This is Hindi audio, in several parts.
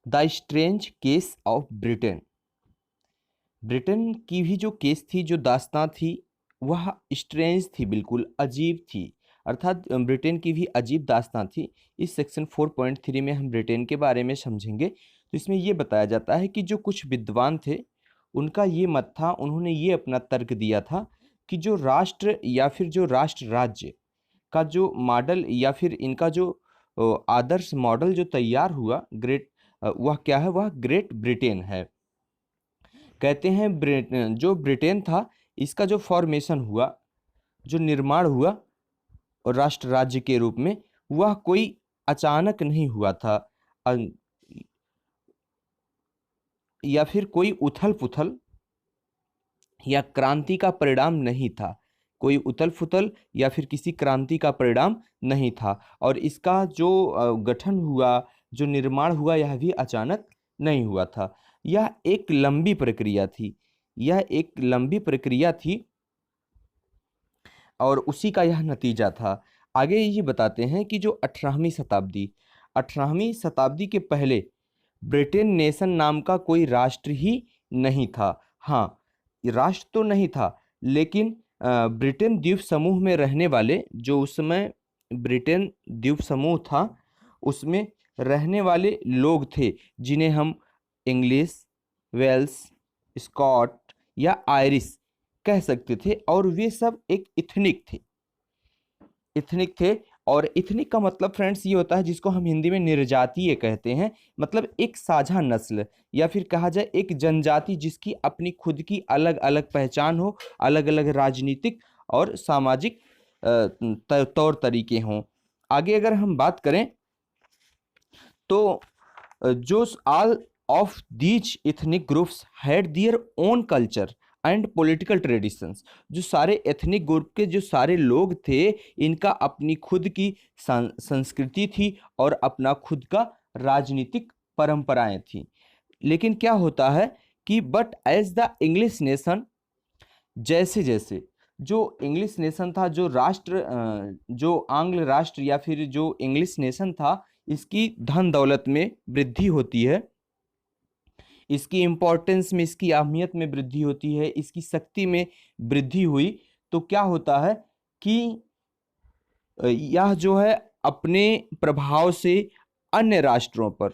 The strange case of Britain. Britain की भी जो केस थी, जो दास्तां थी, वह स्ट्रेंज थी, बिल्कुल अजीब थी। अर्थात ब्रिटेन की भी अजीब दास्तां थी। इस सेक्शन 4.3 में हम ब्रिटेन के बारे में समझेंगे। तो इसमें ये बताया जाता है कि जो कुछ विद्वान थे, उनका ये मत था, उन्होंने ये अपना तर्क दिया था कि जो राष्ट्र या फिर जो राष्ट्र राज्य का जो मॉडल या फिर इनका जो आदर्श मॉडल जो तैयार हुआ, वह क्या है, वह ग्रेट ब्रिटेन है। कहते हैं जो ब्रिटेन था, इसका जो फॉर्मेशन हुआ, जो निर्माण हुआ और राष्ट्र राज्य के रूप में, वह कोई अचानक नहीं हुआ था, अन- या फिर कोई उथल पुथल या क्रांति का परिणाम नहीं था। कोई उथल पुथल या फिर किसी क्रांति का परिणाम नहीं था। और इसका जो गठन हुआ, जो निर्माण हुआ, यह भी अचानक नहीं हुआ था। यह एक लंबी प्रक्रिया थी। यह एक लंबी प्रक्रिया थी और उसी का यह नतीजा था। आगे ये बताते हैं कि जो 18वीं शताब्दी के पहले ब्रिटेन नेशन नाम का कोई राष्ट्र ही नहीं था। हाँ, राष्ट्र तो नहीं था, लेकिन ब्रिटेन द्वीप समूह में रहने वाले, जो उस समय ब्रिटेन द्वीप समूह था, उसमें रहने वाले लोग थे, जिन्हें हम इंग्लिश, वेल्स, स्कॉट या आयरिश कह सकते थे। और वे सब एक इथनिक थे। इथनिक थे। और इथनिक का मतलब फ्रेंड्स ये होता है, जिसको हम हिंदी में निर्जातीय कहते हैं। मतलब एक साझा नस्ल या फिर कहा जाए एक जनजाति, जिसकी अपनी खुद की अलग अलग पहचान हो, अलग अलग राजनीतिक और सामाजिक तौर तरीके हों। आगे अगर हम बात करें तो जो all of these ethnic groups had their own culture and political traditions. जो सारे एथनिक ग्रुप के जो सारे लोग थे, इनका अपनी खुद की संस्कृति थी और अपना खुद का राजनीतिक परंपराएं थी। लेकिन क्या होता है कि but as the English nation, जैसे जैसे जो इंग्लिश नेशन था, जो राष्ट्र जो आंग्ल राष्ट्र या फिर जो इंग्लिश नेशन था, इसकी धन दौलत में वृद्धि होती है, इसकी इम्पोर्टेंस में, इसकी अहमियत में वृद्धि होती है, इसकी शक्ति में वृद्धि हुई, तो क्या होता है कि यह जो है अपने प्रभाव से अन्य राष्ट्रों पर,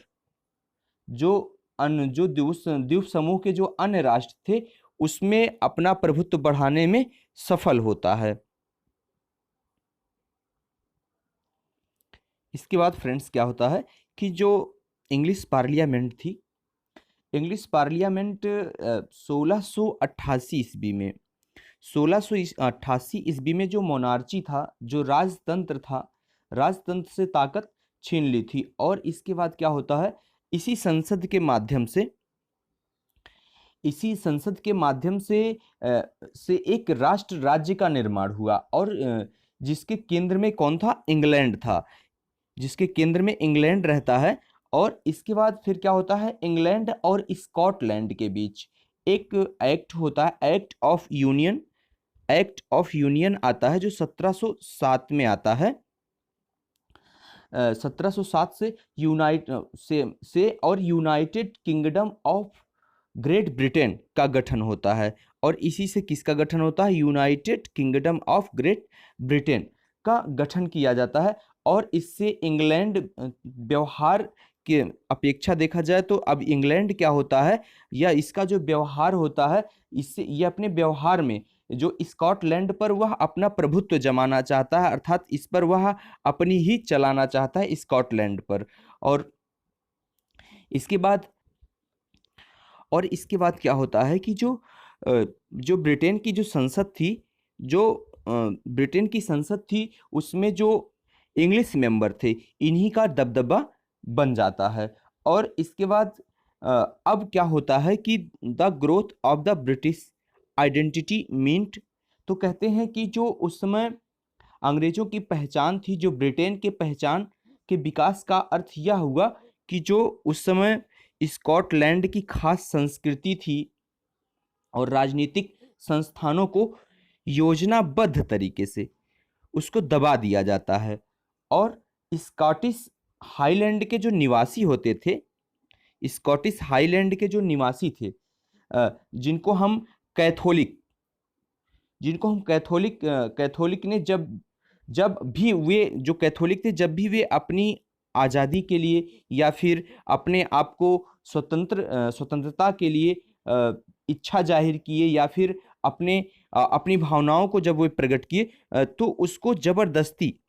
जो अन्य जो द्वीप समूह के जो अन्य राष्ट्र थे, उसमें अपना प्रभुत्व बढ़ाने में सफल होता है। इसके बाद फ्रेंड्स क्या होता है कि जो इंग्लिश पार्लियामेंट थी, इंग्लिश पार्लियामेंट 1688 ईस्वी में, 1688 ईस्वी में जो मोनार्ची था, जो राजतंत्र था, राजतंत्र से ताकत छीन ली थी। और इसके बाद क्या होता है, इसी संसद के माध्यम से, इसी संसद के माध्यम से एक राष्ट्र राज्य का निर्माण हुआ। और जिसके केंद्र में कौन था, इंग्लैंड था, जिसके केंद्र में इंग्लैंड रहता है। और इसके बाद फिर क्या होता है, इंग्लैंड और स्कॉटलैंड के बीच एक एक्ट होता है, act of union. Act of union आता है जो 1707 में आता है। 1707 से और United kingdom of great Britain का गठन होता है। और इसी से किसका गठन होता है, United kingdom of great Britain का गठन किया जाता है। और इससे इंग्लैंड व्यवहार के अपेक्षा देखा जाए तो अब इंग्लैंड क्या होता है, या इसका जो व्यवहार होता है, इससे ये अपने व्यवहार में जो स्कॉटलैंड पर वह अपना प्रभुत्व जमाना चाहता है, अर्थात इस पर वह अपनी ही चलाना चाहता है, स्कॉटलैंड पर। और इसके बाद क्या होता है कि जो ब्रिटेन की जो संसद थी, जो ब्रिटेन की संसद थी, उसमें जो इंग्लिश मेंबर थे, इन्हीं का दबदबा बन जाता है। और इसके बाद अब क्या होता है कि the growth of the British identity meant. तो कहते हैं कि जो उस समय अंग्रेजों की पहचान थी, जो ब्रिटेन के पहचान के विकास का अर्थ यह हुआ कि जो उस समय स्कॉटलैंड की खास संस्कृति थी और राजनीतिक संस्थानों को योजनाबद्ध तरीके से उसको दबा दिया जाता है। और स्कॉटिश हाईलैंड के जो निवासी होते थे, स्कॉटिश हाईलैंड के जो निवासी थे, जिनको हम कैथोलिक कैथोलिक ने जब भी वे जो कैथोलिक थे, जब भी वे अपनी आज़ादी के लिए या फिर अपने आप को स्वतंत्रता के लिए इच्छा जाहिर किए या फिर अपनी भावनाओं को जब वे प्रकट किए, तो उसको जबरदस्ती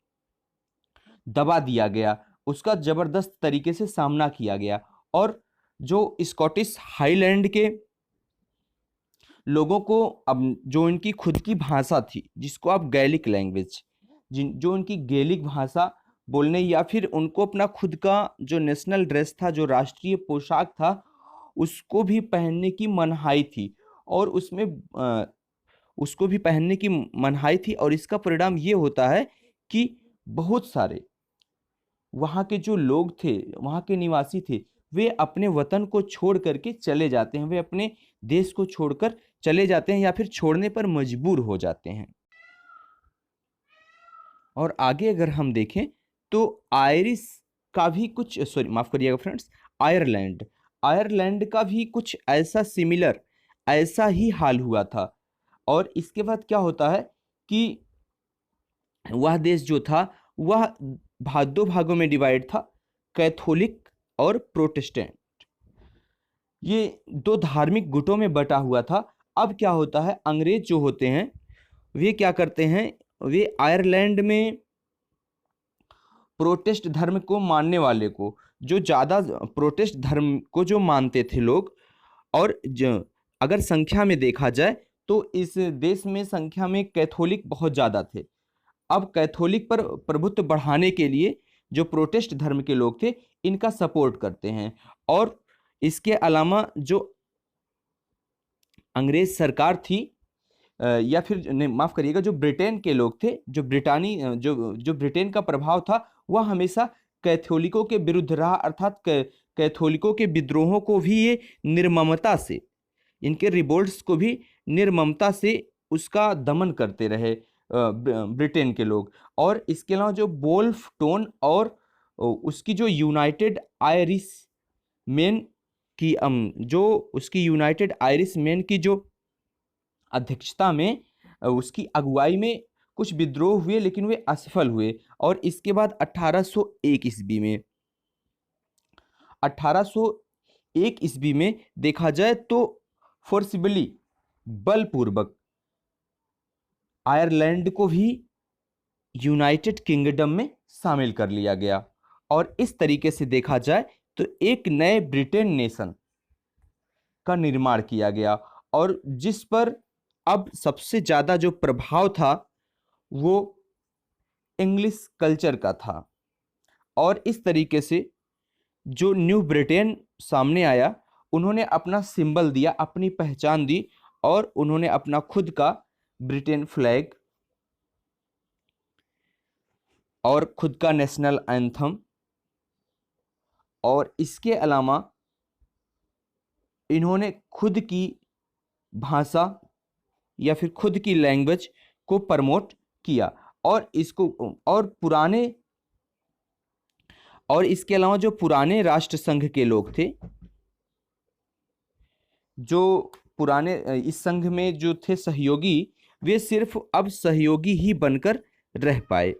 दबा दिया गया, उसका जबरदस्त तरीके से सामना किया गया। और जो स्कॉटिश हाईलैंड के लोगों को अब जो इनकी खुद की भाषा थी, जिसको आप गैलिक लैंग्वेज, जो उनकी गैलिक भाषा बोलने या फिर उनको अपना खुद का जो नेशनल ड्रेस था, जो राष्ट्रीय पोशाक था, उसको भी पहनने की मनाही थी और उसको भी पहनने की मनाही थी। और इसका परिणाम ये होता है कि बहुत सारे वहाँ के जो लोग थे, वहाँ के निवासी थे, वे अपने वतन को छोड़ करके चले जाते हैं, वे अपने देश को छोड़कर चले जाते हैं या फिर छोड़ने पर मजबूर हो जाते हैं। और आगे अगर हम देखें तो आयरिश का भी कुछ, सॉरी माफ करिएगा फ्रेंड्स, आयरलैंड का भी कुछ ऐसा सिमिलर, ऐसा ही हाल हुआ था। और इसके बाद क्या होता है कि वह देश जो था वह दो भागों में डिवाइड था, कैथोलिक और प्रोटेस्टेंट। ये दो धार्मिक गुटों में बटा हुआ था। अब क्या होता है, अंग्रेज जो होते हैं वे क्या करते हैं, वे आयरलैंड में प्रोटेस्ट धर्म को मानने वाले को, जो ज़्यादा प्रोटेस्ट धर्म को जो मानते थे लोग, और अगर संख्या में देखा जाए तो इस देश में संख्या में कैथोलिक बहुत ज़्यादा थे। अब कैथोलिक पर प्रभुत्व बढ़ाने के लिए जो प्रोटेस्ट धर्म के लोग थे इनका सपोर्ट करते हैं। और इसके अलावा जो अंग्रेज सरकार थी, या फिर नहीं माफ़ करिएगा, जो ब्रिटेन के लोग थे, जो ब्रिटेन का प्रभाव था, वह हमेशा कैथोलिकों के विरुद्ध रहा, अर्थात कैथोलिकों के विद्रोहों को भी ये निर्ममता से, इनके रिवोल्ट्स को भी निर्ममता से उसका दमन करते रहे ब्रिटेन के लोग। और इसके अलावा जो वोल्फ टोन और उसकी जो यूनाइटेड आयरिश मैन की जो अध्यक्षता में, उसकी अगुवाई में कुछ विद्रोह हुए, लेकिन वे असफल हुए। और इसके बाद 1801 ईस्वी में देखा जाए तो फोर्सिबली, बलपूर्वक आयरलैंड को भी यूनाइटेड किंगडम में शामिल कर लिया गया। और इस तरीके से देखा जाए तो एक नए ब्रिटेन नेशन का निर्माण किया गया, और जिस पर अब सबसे ज़्यादा जो प्रभाव था वो इंग्लिश कल्चर का था। और इस तरीके से जो न्यू ब्रिटेन सामने आया, उन्होंने अपना सिंबल दिया, अपनी पहचान दी, और उन्होंने अपना खुद का ब्रिटेन फ्लैग और खुद का नेशनल एंथम, और इसके अलावा इन्होंने खुद की भाषा या फिर खुद की लैंग्वेज को प्रमोट किया। और इसके अलावा जो पुराने राष्ट्र संघ के लोग थे, जो पुराने इस संघ में जो थे सहयोगी, वे सिर्फ अब सहयोगी ही बनकर रह पाए।